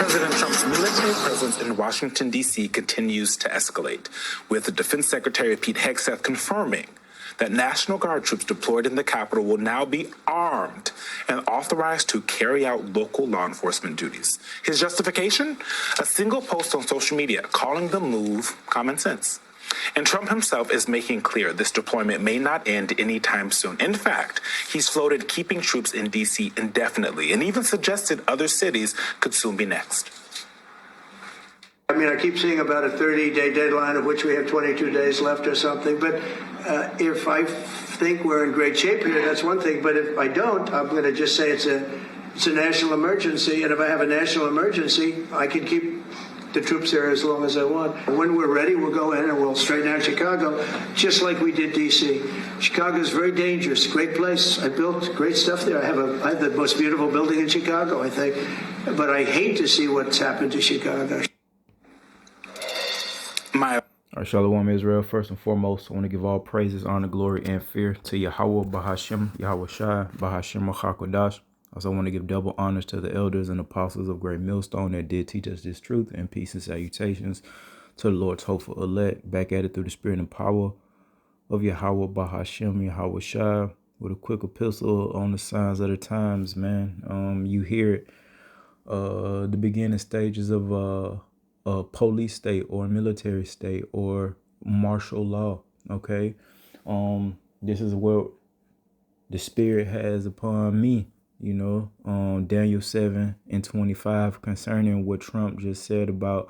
President Trump's military presence in Washington, D.C. continues to escalate, with Defense Secretary Pete Hegseth confirming that National Guard troops deployed in the Capitol will now be armed and authorized to carry out local law enforcement duties. His justification? A single post on social media calling the move common sense. And Trump himself is making clear this deployment may not end anytime soon. In fact, he's floated keeping troops in D.C. indefinitely and even suggested other cities could soon be next. I mean, I keep seeing about a 30-day deadline, of which we have 22 days left or something. But if I think we're in great shape here, that's one thing. But if I don't, I'm going to just say it's a national emergency. And if I have a national emergency, I can keep the troops there as long as I want. When we're ready, we'll go in and we'll straighten out Chicago, just like we did D.C. Chicago is very dangerous, great place. I built great stuff there. I have the most beautiful building in Chicago, I think. But I hate to see what's happened to Chicago. All right, Shalom Israel. First and foremost, I want to give all praises, honor, glory, and fear to Yahweh Bahashem, Yahweh Shai, Bahashem HaKodash. Also, I want to give double honors to the elders and apostles of Great Millstone that did teach us this truth, and peace and salutations to the Lord's hopeful elect, back at it through the spirit and power of Yahweh Bahashem, Yahweh Shai, with a quick epistle on the signs of the times, man. You hear it, the beginning stages of a police state or military state or martial law. Okay. This is what the spirit has upon me, you know, Daniel 7:25, concerning what Trump just said about,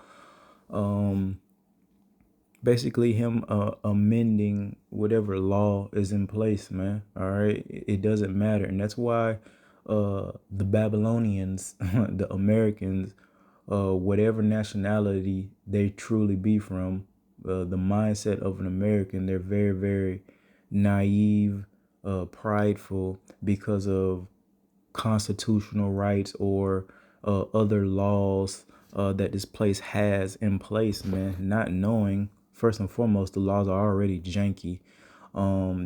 basically him, amending whatever law is in place, man. All right. It doesn't matter. And that's why, the Babylonians, the Americans, whatever nationality they truly be from, the mindset of an American, they're very, very naive, prideful, because of constitutional rights or other laws that this place has in place, man. Not knowing, first and foremost, the laws are already janky.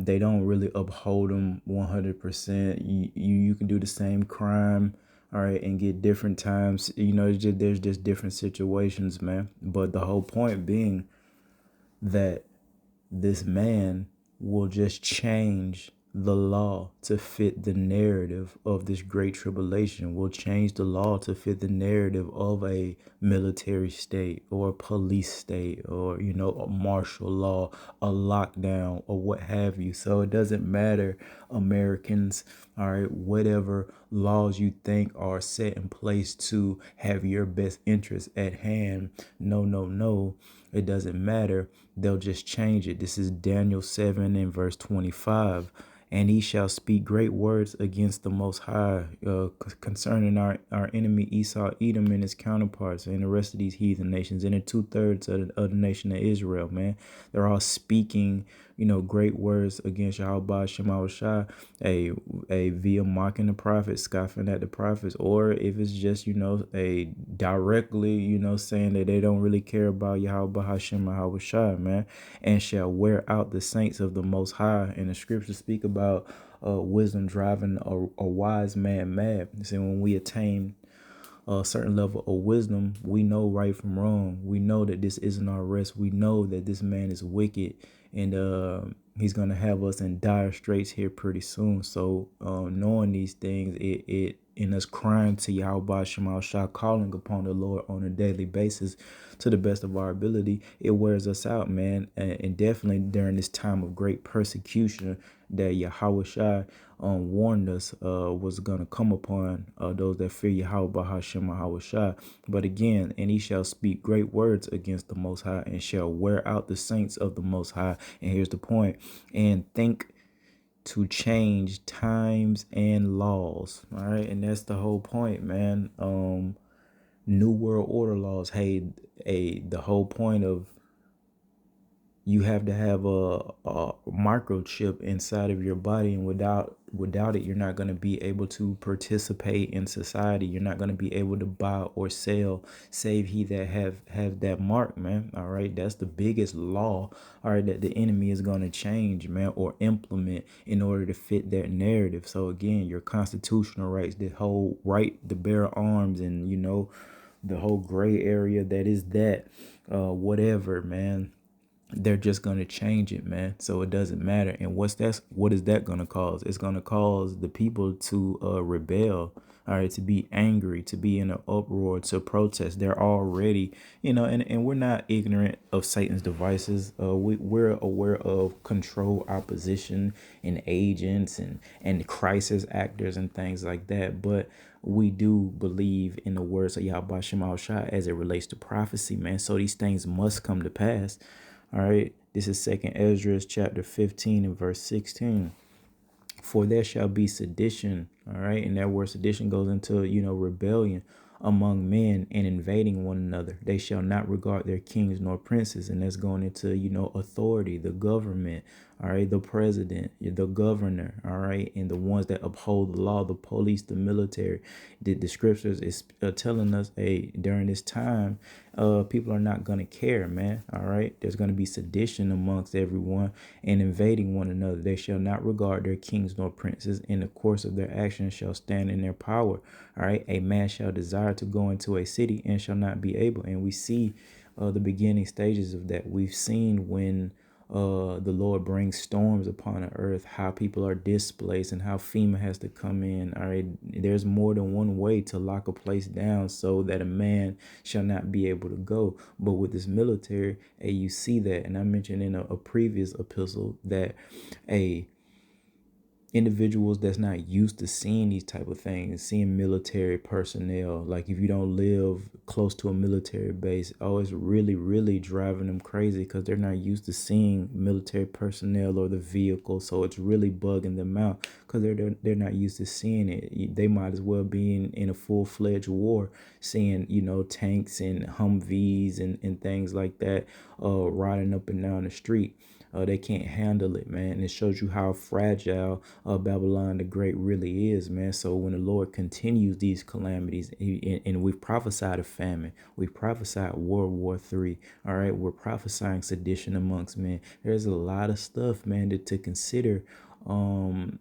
They don't really uphold them 100%. You can do the same crime, all right, and get different times. You know, there's just different situations, man. But the whole point being that this man will just change the law to fit the narrative of this great tribulation, will change the law to fit the narrative of a military state or a police state, or, you know, a martial law, a lockdown, or what have you. So it doesn't matter, Americans, all right, whatever laws you think are set in place to have your best interests at hand. No, it doesn't matter. They'll just change it. This is Daniel 7:25. And he shall speak great words against the Most High, concerning our enemy Esau, Edom, and his counterparts, and the rest of these heathen nations, and the 2/3 of the nation of Israel, man. They're all speaking, you know, great words against Yahweh Shema Shai, via mocking the prophets, scoffing at the prophets, or if it's just, you know, directly, you know, saying that they don't really care about Yahweh Hashem Yahweh Shai, man, and shall wear out the saints of the Most High. And the scriptures speak about wisdom driving a wise man mad. See, when we attain a certain level of wisdom, we know right from wrong. We know that this isn't our rest. We know that this man is wicked, and he's gonna have us in dire straits here pretty soon. So knowing these things, it in us crying to Yahweh Shema Shah, calling upon the Lord on a daily basis to the best of our ability, it wears us out, man. And definitely during this time of great persecution that Yahweh Shai warned us was going to come upon those that fear Yahweh Hashem Yahweh Shai. But again, and he shall speak great words against the Most High, and shall wear out the saints of the Most High. And here's the point: and think to change times and laws. All right. And that's the whole point, man. New World Order laws. Hey, the whole point of you have to have a microchip inside of your body, and without it, you're not going to be able to participate in society. You're not going to be able to buy or sell, save he that have that mark, man. All right, that's the biggest law, all right, that the enemy is going to change, man, or implement in order to fit that narrative. So again, your constitutional rights, the whole right to bear arms, and, you know, the whole gray area that is that, whatever, man, they're just going to change it, man. So it doesn't matter. And what is that going to cause? It's going to cause the people to rebel, all right, to be angry, to be in an uproar, to protest. They're already, and we're not ignorant of Satan's devices. We're aware of control opposition and agents and crisis actors and things like that. But we do believe in the words of Yahweh Shema Shai as it relates to prophecy, man. So these things must come to pass. All right, this is Second Ezra chapter 15 and verse 16. For there shall be sedition, all right, and that word sedition goes into, rebellion among men and invading one another. They shall not regard their kings nor princes, and that's going into, authority, the government, all right, the president, the governor, all right, and the ones that uphold the law, the police, the military. The scriptures is telling us, hey, during this time, people are not going to care, man, all right. There's going to be sedition amongst everyone and invading one another. They shall not regard their kings nor princes. In the course of their actions shall stand in their power, all right. A man shall desire to go into a city and shall not be able. And we see the beginning stages of that. We've seen when the Lord brings storms upon the earth, how people are displaced and how FEMA has to come in. All right, there's more than one way to lock a place down so that a man shall not be able to go. But with this military, you see that, and I mentioned in a previous epistle that individuals that's not used to seeing these type of things, seeing military personnel, like if you don't live close to a military base, it's really, really driving them crazy because they're not used to seeing military personnel or the vehicle. So it's really bugging them out because they're not used to seeing it. They might as well be in a full-fledged war, seeing, tanks and Humvees and things like that riding up and down the street. They can't handle it, man. And it shows you how fragile Babylon the Great really is, man. So when the Lord continues these calamities, and we've prophesied a famine, we've prophesied World War III, all right, we're prophesying sedition amongst men. There's a lot of stuff, man, to consider during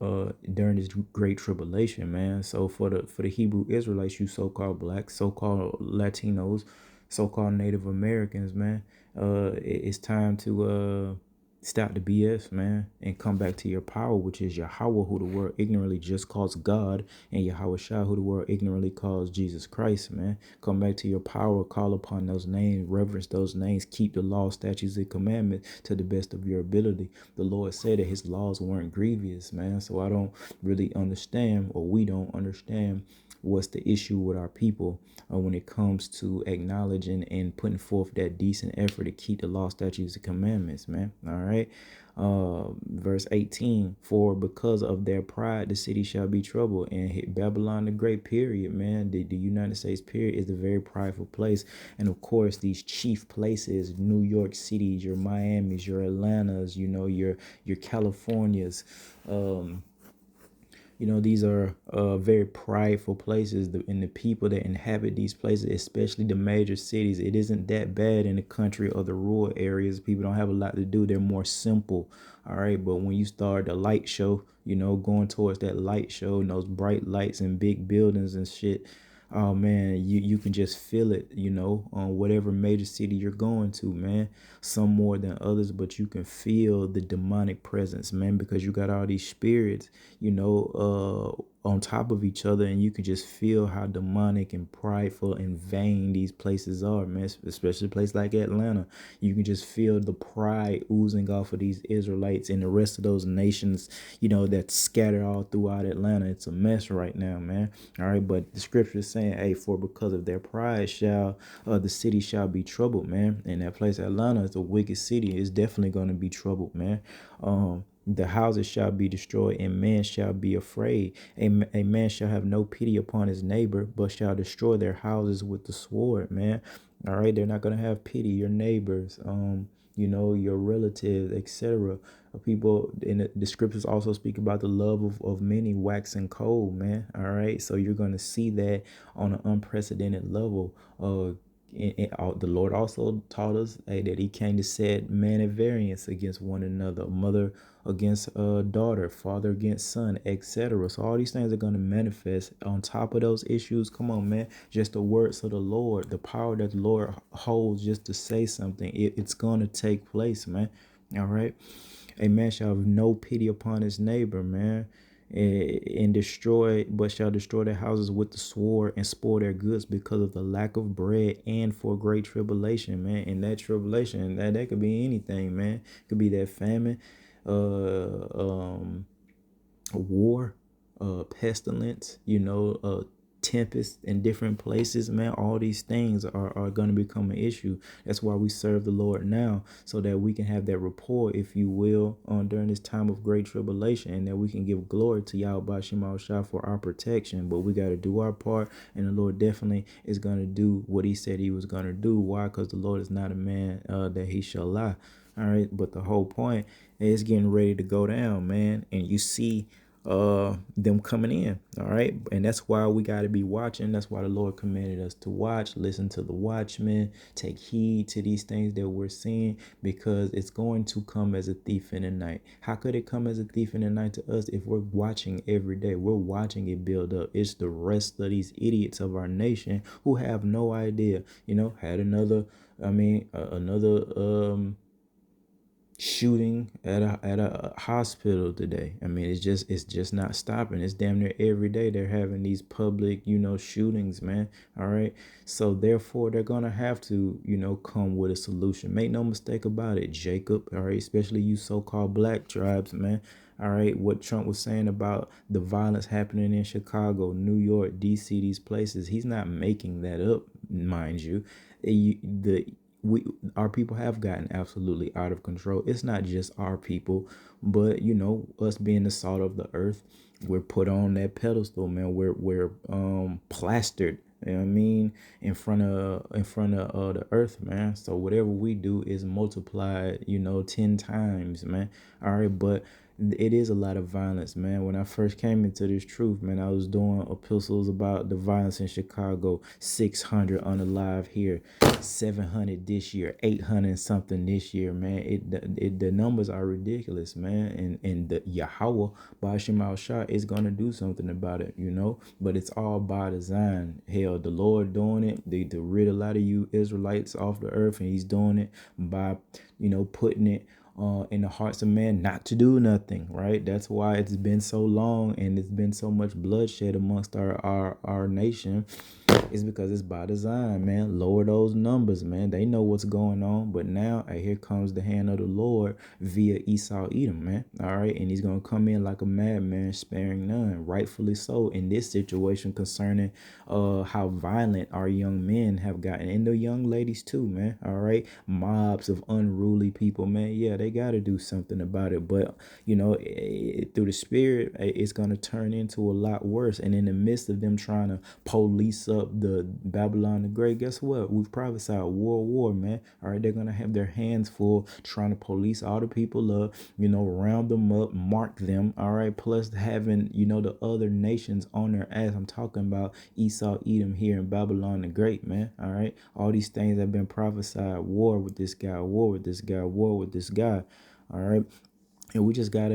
this great tribulation, man. So for the Hebrew Israelites, you so-called blacks, so-called Latinos, so-called Native Americans, man, it's time to stop the BS, man, and come back to your power, which is Yahweh, who the world ignorantly just calls God, and Yahweh Shah, who the world ignorantly calls Jesus Christ, man. Come back to your power, call upon those names, reverence those names, keep the law, statutes, and commandments to the best of your ability. The Lord said that his laws weren't grievous, man. So I don't really understand, or we don't understand, what's the issue with our people when it comes to acknowledging and putting forth that decent effort to keep the law, statutes, and commandments, man. All right. Verse 18, for because of their pride, the city shall be troubled. And Babylon the Great, period, man. The United States, period, is a very prideful place. And of course, these chief places, New York Cities, your Miamis, your Atlantas, your Californias, these are very prideful places, and the people that inhabit these places, especially the major cities, it isn't that bad in the country or the rural areas. People don't have a lot to do. They're more simple. All right. But when you start the light show, going towards that light show and those bright lights and big buildings and shit, oh man, you can just feel it, on whatever major city you're going to, man. Some more than others, but you can feel the demonic presence, man, because you got all these spirits, on top of each other, and you can just feel how demonic and prideful and vain these places are, man. Especially a place like Atlanta, you can just feel the pride oozing off of these Israelites and the rest of those nations, that's scattered all throughout Atlanta. It's a mess right now, man. All right, but the scripture is saying, hey, for because of their pride shall the city shall be troubled, man. And that place, Atlanta, is a wicked city. It's definitely going to be troubled, man. The houses shall be destroyed, and man shall be afraid. A man shall have no pity upon his neighbor, but shall destroy their houses with the sword, man. All right, they're not going to have pity. Your neighbors, your relatives, etc. People in the scriptures also speak about the love of many waxing cold, man. All right, so you're going to see that on an unprecedented level. The Lord also taught us, hey, that He came to set man at variance against one another, mother against daughter, father against son, etc. So all these things are going to manifest on top of those issues. Come on, man. Just the words of the Lord, the power that the Lord holds just to say something, it's going to take place, man. All right. A man shall have no pity upon his neighbor, man, and destroy, but shall destroy their houses with the sword and spoil their goods because of the lack of bread and for great tribulation, man. And that tribulation, that could be anything, man. It could be that famine, war, pestilence, tempest in different places, man. All these things are going to become an issue. That's why we serve the Lord now, so that we can have that rapport, if you will, during this time of great tribulation, and that we can give glory to Yahweh Shema Shah for our protection. But we got to do our part, and the Lord definitely is going to do what He said He was going to do. Why? Because the Lord is not a man that He shall lie. All right, but the whole point is getting ready to go down, man, and you see them coming in. All right, and that's why we got to be watching. That's why the Lord commanded us to watch, listen to the watchmen, take heed to these things that we're seeing, because it's going to come as a thief in the night. How could it come as a thief in the night to us if we're watching every day? We're watching it build up. It's the rest of these idiots of our nation who have no idea. Had another shooting at a hospital today. I mean, it's just not stopping. It's damn near every day they're having these public, shootings, man. All right. So therefore they're gonna have to, come with a solution. Make no mistake about it, Jacob. All right, especially you so-called black tribes, man. All right, what Trump was saying about the violence happening in Chicago, New York, DC, these places, he's not making that up, mind you. Our people have gotten absolutely out of control. It's not just our people, but us being the salt of the earth, we're put on that pedestal, man. We're plastered, you know what I mean, in front of the earth, man. So whatever we do is multiplied, 10 times, man. All right, but it is a lot of violence, man. When I first came into this truth, man, I was doing epistles about the violence in Chicago. 600 unalive here, 700 this year, 800 and something this year, man. The numbers are ridiculous, man. And the Yahweh Bashim Al Shah is gonna do something about it, But it's all by design. Hell, the Lord doing it to rid a lot of you Israelites off the earth, and He's doing it by putting it in the hearts of man not to do nothing, right? That's why it's been so long and it's been so much bloodshed amongst our nation. It's because it's by design, man. Lower those numbers, man. They know what's going on. But now, here comes the hand of the Lord via Esau Edom, man. All right. And He's going to come in like a madman, sparing none. Rightfully so in this situation concerning how violent our young men have gotten. And the young ladies too, man. All right. Mobs of unruly people, man. Yeah, they got to do something about it. But, through the Spirit, it's going to turn into a lot worse. And in the midst of them trying to police up the Babylon the Great, guess what? We've prophesied war, man. All right, they're gonna have their hands full trying to police all the people up, round them up, mark them. All right, plus having the other nations on their ass. I'm talking about Esau, Edom here in Babylon the Great, man. All right, all these things have been prophesied. War with this guy, war with this guy, war with this guy. All right. And we just gotta,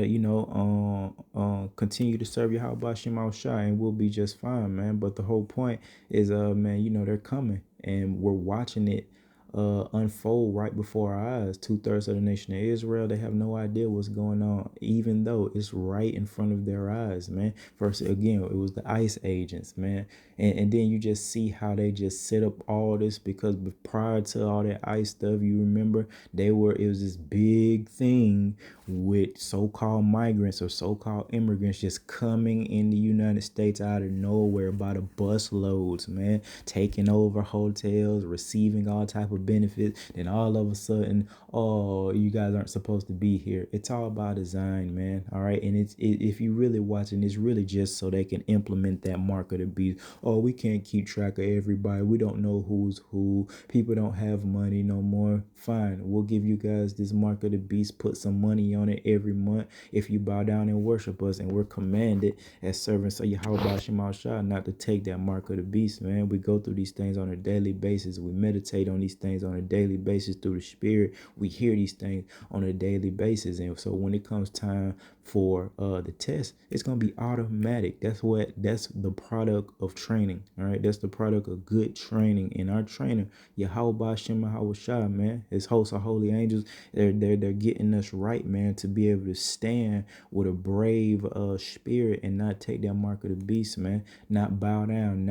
continue to serve Yahweh Shema Shai, and we'll be just fine, man. But the whole point is, man, they're coming, and we're watching it unfold right before our eyes. 2/3 of the nation of Israel, they have no idea what's going on, even though it's right in front of their eyes, man. First, again, it was the ICE agents, man. And then you just see how they just set up all this, because prior to all that ICE stuff, you remember, it was this big thing with so-called migrants or so-called immigrants just coming in the United States out of nowhere by the bus loads, man, taking over hotels, receiving all type of benefits, then all of a sudden, oh, you guys aren't supposed to be here. It's all by design, man. All right. And if you really watching, it's really just so they can implement that mark of the beast. Oh, we can't keep track of everybody. We don't know who's who. People don't have money no more. Fine. We'll give you guys this mark of the beast. Put some money on it every month if you bow down and worship us. And we're commanded as servants of Yahweh Shema Shah not to take that mark of the beast, man. We go through these things on a daily basis. We meditate on these things on a daily basis through the spirit. We hear these things on a daily basis. And so when it comes time for the test, it's gonna be automatic. That's the product of training. All right. That's the product of good training. And our trainer, Yahweh Shema Shah, man, his hosts of holy angels, they're getting us right, man, to be able to stand with a brave spirit and not take that mark of the beast, man. Not bow down,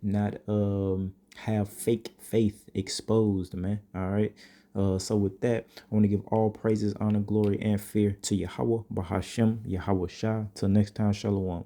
not have fake faith exposed, man. All right. So with that, I want to give all praises, honor, glory, and fear to Yahweh Bahashem, Yahweh Shah. Till next time, Shalom.